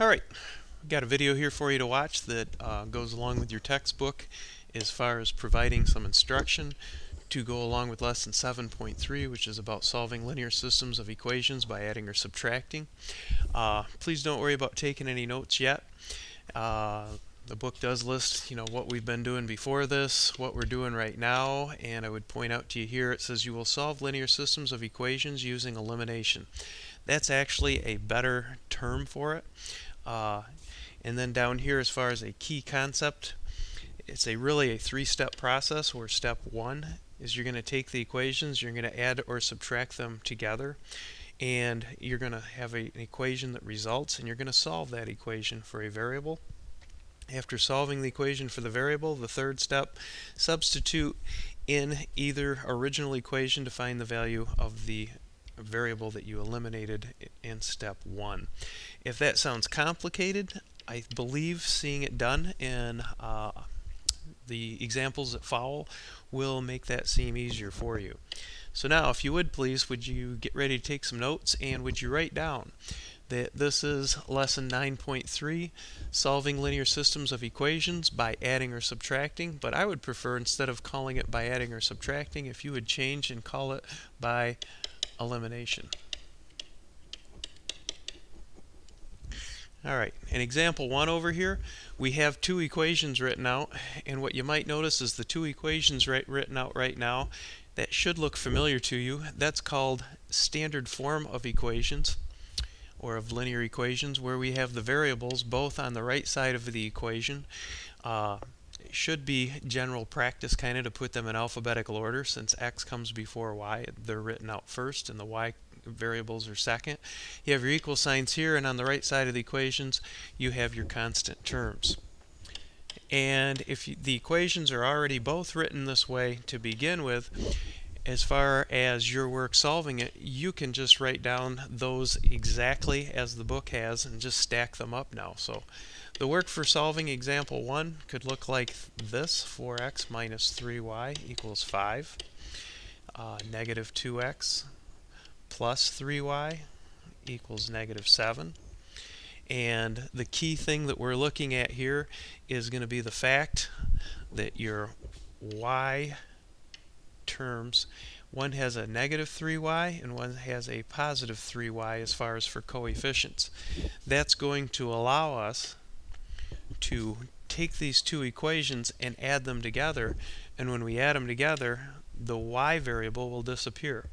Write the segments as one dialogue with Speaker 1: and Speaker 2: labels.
Speaker 1: Alright, got a video here for you to watch that goes along with your textbook as far as providing some instruction to go along with lesson 7.3, which is about solving linear systems of equations by adding or subtracting. Please don't worry about taking any notes yet. The book does list, what we've been doing before this, what we're doing right now, and I would point out to you here it says you will solve linear systems of equations using elimination. That's actually a better term for it. And then down here, as far as a key concept, it's really a three-step process where step one is you're going to take the equations, you're going to add or subtract them together, and you're going to have an equation that results, and you're going to solve that equation for a variable. After solving the equation for the variable, the third step, substitute in either original equation to find the value of the variable that you eliminated in step one. If that sounds complicated, I believe seeing it done in the examples that follow will make that seem easier for you. So now, if you would please, would you get ready to take some notes, and would you write down that this is lesson 9.3, solving linear systems of equations by adding or subtracting, but I would prefer, instead of calling it by adding or subtracting, if you would change and call it by elimination. Alright, in example 1 over here, we have two equations written out, and what you might notice is the two equations written out right now, that should look familiar to you. That's called standard form of equations, or of linear equations, where we have the variables both on the right side of the equation. It should be general practice kind of to put them in alphabetical order, since x comes before y. They're written out first and the y variables are second. You have your equal signs here, and on the right side of the equations you have your constant terms. And if the equations are already both written this way to begin with, as far as your work solving it, you can just write down those exactly as the book has and just stack them up now. So the work for solving example 1 could look like this: 4x minus 3y equals 5. Negative 2x plus 3y equals negative 7. And the key thing that we're looking at here is going to be the fact that your y terms, one has a negative 3y and one has a positive 3y as far as for coefficients. That's going to allow us to take these two equations and add them together, and when we add them together, the y variable will disappear.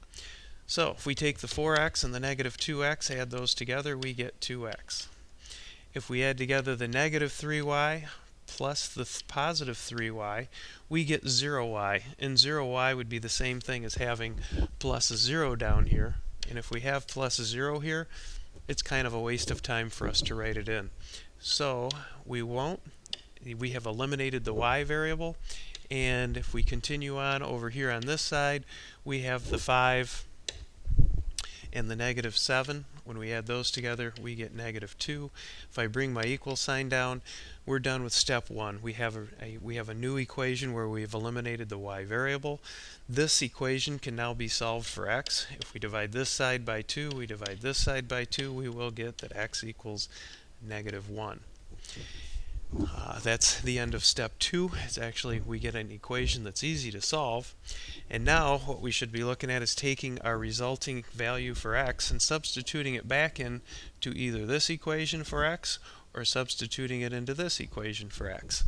Speaker 1: So if we take the 4x and the negative 2x, add those together, we get 2x. If we add together the negative 3y plus the positive 3y, we get 0y, and 0y would be the same thing as having plus a 0 down here. And if we have plus a 0 here, it's kind of a waste of time for us to write it in. So we won't. We have eliminated the y variable, and if we continue on over here on this side, we have the 5 and the negative 7. When we add those together, we get negative 2. If I bring my equal sign down, we're done with step 1. We have a new equation where we've eliminated the y variable. This equation can now be solved for x. If we divide this side by 2, we divide this side by 2, we will get that x equals negative 1. That's the end of step 2. It's actually, we get an equation that's easy to solve. And now what we should be looking at is taking our resulting value for x and substituting it back in to either this equation for x or substituting it into this equation for x.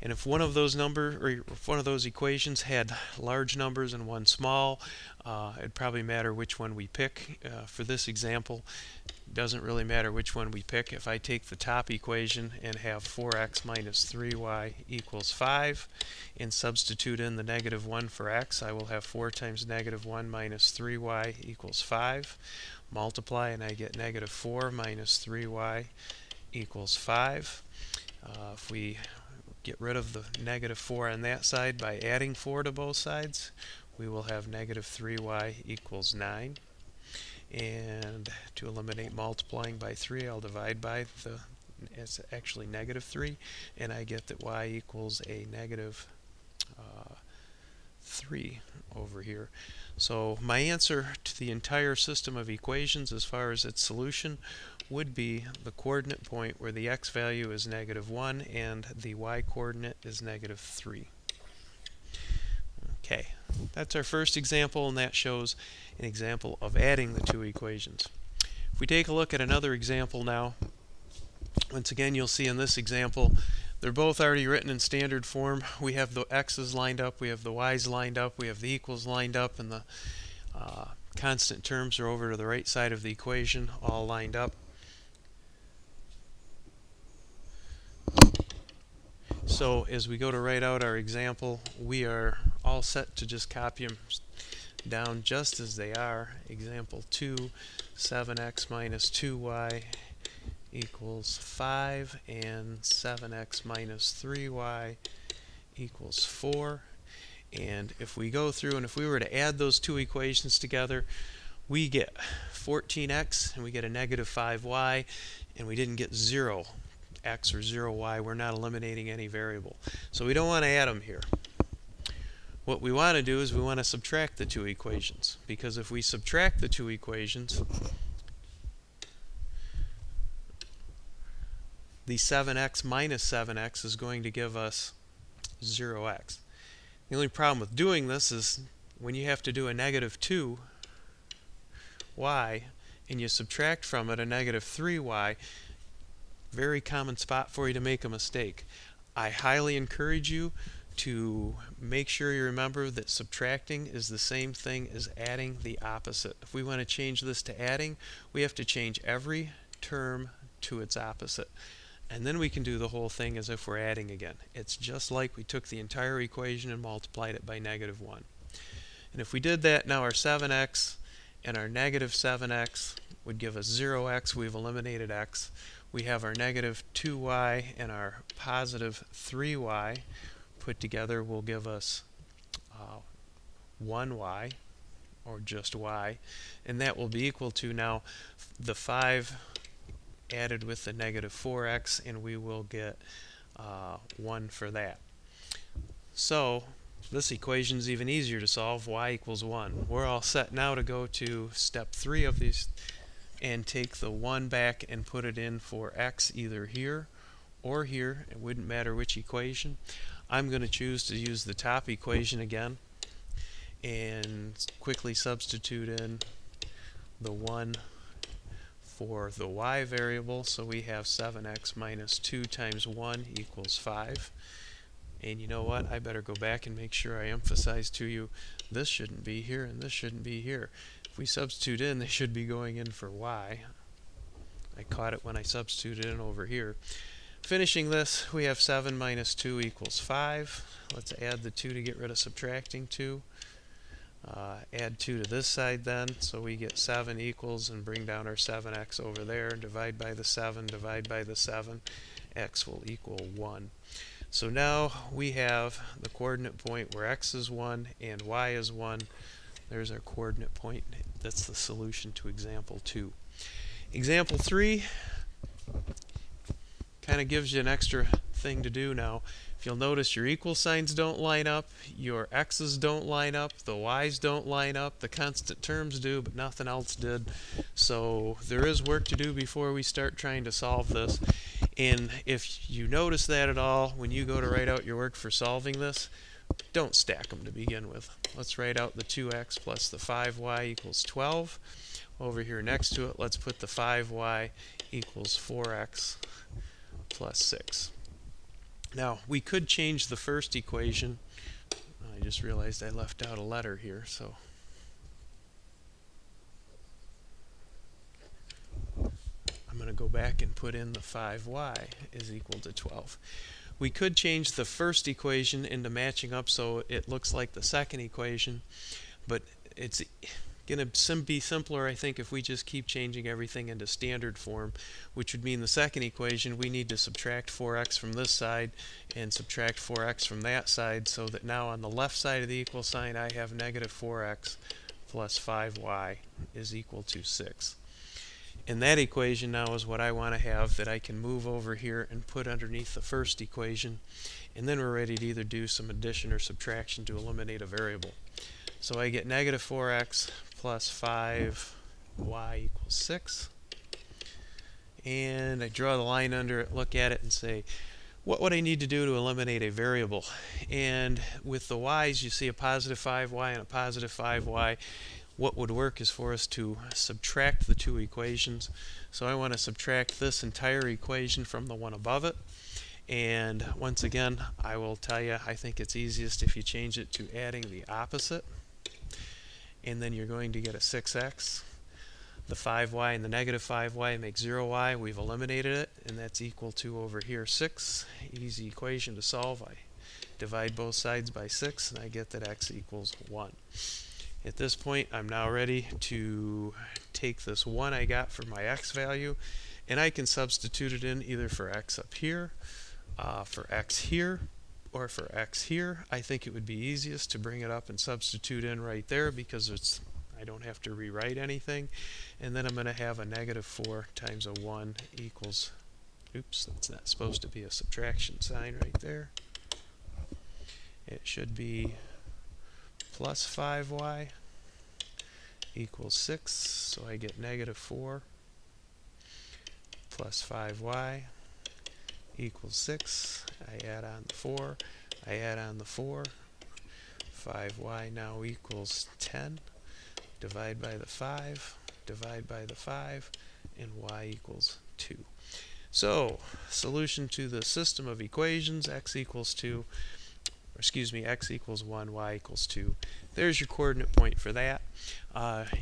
Speaker 1: And if one of those equations had large numbers and one small, it'd probably matter which one we pick. For this example, it doesn't really matter which one we pick. If I take the top equation and have 4x minus 3y equals 5 and substitute in the negative 1 for x, I will have 4 times negative 1 minus 3y equals 5. Multiply, and I get negative 4 minus 3y equals 5. If we get rid of the negative 4 on that side by adding 4 to both sides, we will have negative 3y equals 9. And to eliminate multiplying by 3, I'll divide by it's actually negative 3, and I get that y equals a negative 3 over here. So my answer to the entire system of equations as far as its solution would be the coordinate point where the x value is -1 and the y coordinate is -3. Okay, that's our first example, and that shows an example of adding the two equations. If we take a look at another example now, once again you'll see in this example they're both already written in standard form. We have the x's lined up, we have the y's lined up, we have the equals lined up, and the constant terms are over to the right side of the equation, all lined up. So as we go to write out our example, we are all set to just copy them down just as they are. Example 2, 7x minus 2y equals 5, and 7x minus 3y equals 4. And if we go through and if we were to add those two equations together, we get 14x and we get a -5y, and we didn't get 0x or 0y. We're not eliminating any variable. So we don't want to add them here. What we want to do is we want to subtract the two equations, because if we subtract the two equations, the 7x minus 7x is going to give us 0x. The only problem with doing this is when you have to do a -2y and you subtract from it a -3y, very common spot for you to make a mistake. I highly encourage you to make sure you remember that subtracting is the same thing as adding the opposite. If we want to change this to adding, we have to change every term to its opposite. And then we can do the whole thing as if we're adding again. It's just like we took the entire equation and multiplied it by -1. And if we did that, now our 7x and our -7x would give us 0x. We've eliminated x. We have our -2y and our +3y put together will give us 1y, or just y. And that will be equal to now the 5 added with the -4x, and we will get 1 for that. So this equation is even easier to solve. Y equals 1. We're all set now to go to step 3 of these and take the 1 back and put it in for x either here or here. It wouldn't matter which equation. I'm going to choose to use the top equation again and quickly substitute in the 1 for the y variable. So we have 7x minus 2 times 1 equals 5. And you know what? I better go back and make sure I emphasize to you this shouldn't be here and this shouldn't be here. If we substitute in, they should be going in for y. I caught it when I substituted in over here. Finishing this, we have 7 minus 2 equals 5. Let's add the 2 to get rid of subtracting 2. Add 2 to this side then, so we get 7 equals, and bring down our 7x over there, and divide by the 7, divide by the 7, x will equal 1. So now we have the coordinate point where x is 1 and y is 1. There's our coordinate point. That's the solution to example 2. Example 3 kind of gives you an extra thing to do now. If you'll notice, your equal signs don't line up, your x's don't line up, the y's don't line up, the constant terms do, but nothing else did. So there is work to do before we start trying to solve this. And if you notice that at all, when you go to write out your work for solving this, don't stack them to begin with. Let's write out the 2x plus the 5y equals 12. Over here next to it, let's put the 5y equals 4x plus 6. Now, we could change the first equation. I just realized I left out a letter here, so I'm going to go back and put in the 5y is equal to 12. We could change the first equation into matching up so it looks like the second equation, but it's going to be simpler, I think, if we just keep changing everything into standard form, which would mean the second equation we need to subtract 4x from this side and subtract 4x from that side, so that now on the left side of the equal sign I have -4x plus 5y is equal to 6. And that equation now is what I want to have that I can move over here and put underneath the first equation, and then we're ready to either do some addition or subtraction to eliminate a variable. So I get -4x plus 5y equals 6. and I draw the line under it, look at it, and say, what would I need to do to eliminate a variable? And with the y's, you see a positive 5y and a positive 5y. What would work is for us to subtract the two equations. So I want to subtract this entire equation from the one above it. And once again, I will tell you, I think it's easiest if you change it to adding the opposite. And then you're going to get a 6x. The 5y and the negative 5y make 0y. We've eliminated it, and that's equal to over here 6. Easy equation to solve. I divide both sides by 6, and I get that x equals 1. At this point, I'm now ready to take this 1 I got for my x value, and I can substitute it in either for x up here, for x here, or for x here. I think it would be easiest to bring it up and substitute in right there because I don't have to rewrite anything. And then I'm going to have a negative 4 times a 1 equals, oops, that's not supposed to be a subtraction sign right there. It should be plus 5y equals 6, so I get negative 4 plus 5y equals 6. I add on the 4, I add on the 4, 5y now equals 10. Divide by the 5, divide by the 5, and y equals 2. So, solution to the system of equations, x equals 2, x equals 1, y equals 2. There's your coordinate point for that.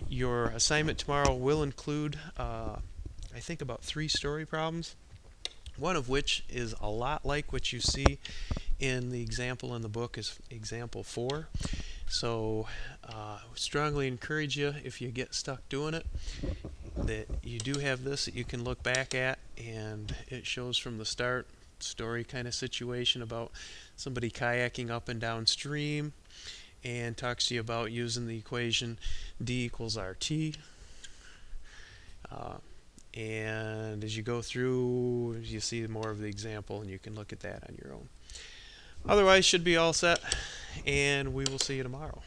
Speaker 1: Your assignment tomorrow will include, I think, about 3 story problems, one of which is a lot like what you see in the example in the book is example 4. So strongly encourage you, if you get stuck doing it, that you do have this that you can look back at, and it shows from the start story kind of situation about somebody kayaking up and down stream, and talks to you about using the equation d equals rt. And as you go through, you see more of the example, and you can look at that on your own. Otherwise, should be all set, and we will see you tomorrow.